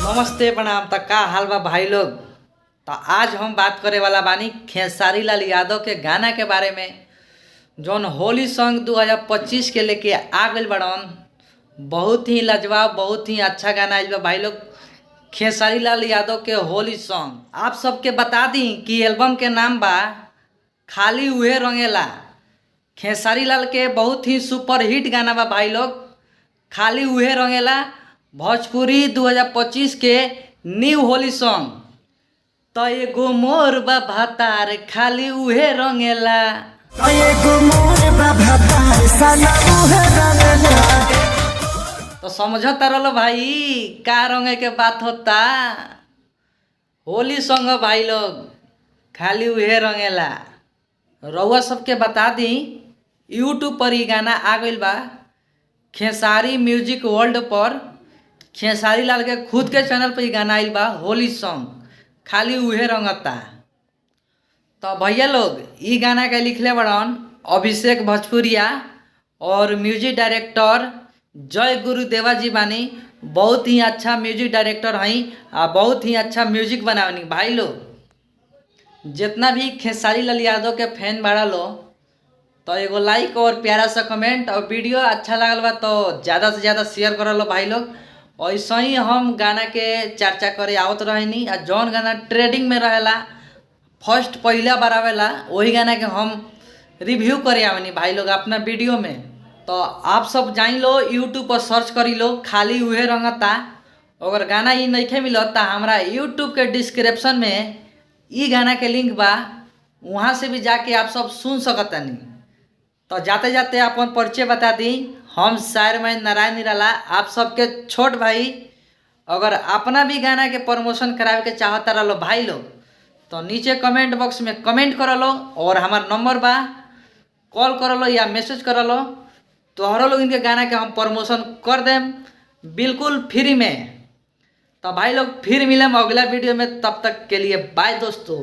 नमस्ते प्रणाम। तो का हाल बा भाई लोग। तो आज हम बात करे वाला बानी खेसारी लाल यादव के गाना के बारे में, जौन होली सॉन्ग 2025 के लेके आ गइल बड़न। बहुत ही लाजवाब, बहुत ही अच्छा गाना आइल बा भाई लोग। खेसारी लाल यादव के होली सॉन्ग आप सबके बता दी कि एल्बम के नाम बा खाली उहे रंगेला। खेसारी लाल के बहुत ही सुपर हिट गाना बा भाई लोग, खाली उहे रंगेला। भोजपुरी 2025 के न्यू होली सॉन्ग। तो एगो मोर बा भातार खाली उहे रंगेला। तो समझता रहो भाई का रंगे के बात होता। होली सॉन्ग भाई लोग, खाली उहे रंगेला। रउआ सबके बता दी यूट्यूब पर ही गाना आ गइल बा। खेसारी म्यूजिक वर्ल्ड पर खेसारी लाल के खुद के चैनल पर ही गाना आइल बा होली सॉन्ग खाली उहे रंगता। तो भैया लोग ई गाना के लिखले बड़न अभिषेक भोजपुरिया और म्यूजिक डायरेक्टर जय गुरुदेवा जी बानी। बहुत ही अच्छा म्यूजिक डायरेक्टर हई आ बहुत ही अच्छा म्यूजिक बनावनी भाई लोग। जितना भी खेसारी लाल यादव के फैन बाड़ा लो तो एगो लाइक और प्यारा सा कमेंट, और वीडियो अच्छा लगल बा तो ज़्यादा से ज़्यादा शेयर कर लो भाई लोग। ऐसा ही हम गाना के चर्चा करे आवत रहनी। आ जौन गाना ट्रेंडिंग में रहेला, फर्स्ट पहला बार आवेला, वही गाना के हम रिव्यू करे आवनी भाई लोग अपना वीडियो में। तो आप सब जान लो, यूट्यूब पर सर्च करी लो खाली उहे रंगता। अगर गाना ही नहीं मिलत तो हमारा यूट्यूब के डिस्क्रिप्शन में ई गाना के लिंक बा, वहाँ से भी जाके आप सब सुन सकतनी। तो जाते जाते अपन परिचय बता दी। हम शायर में नारायण निराला, आप सबके छोट भाई। अगर अपना भी गाना के प्रमोशन करावे के चाहता रहो भाई लोग तो नीचे कमेंट बॉक्स में कमेंट कर लो, और हमार नंबर बा, कॉल कर लो या मैसेज कर लो। तो हर लोग इनके गाना के हम प्रमोशन कर देम बिल्कुल फ्री में। तो भाई लोग फिर मिलें अगला वीडियो में, तब तक के लिए बाय दोस्तों।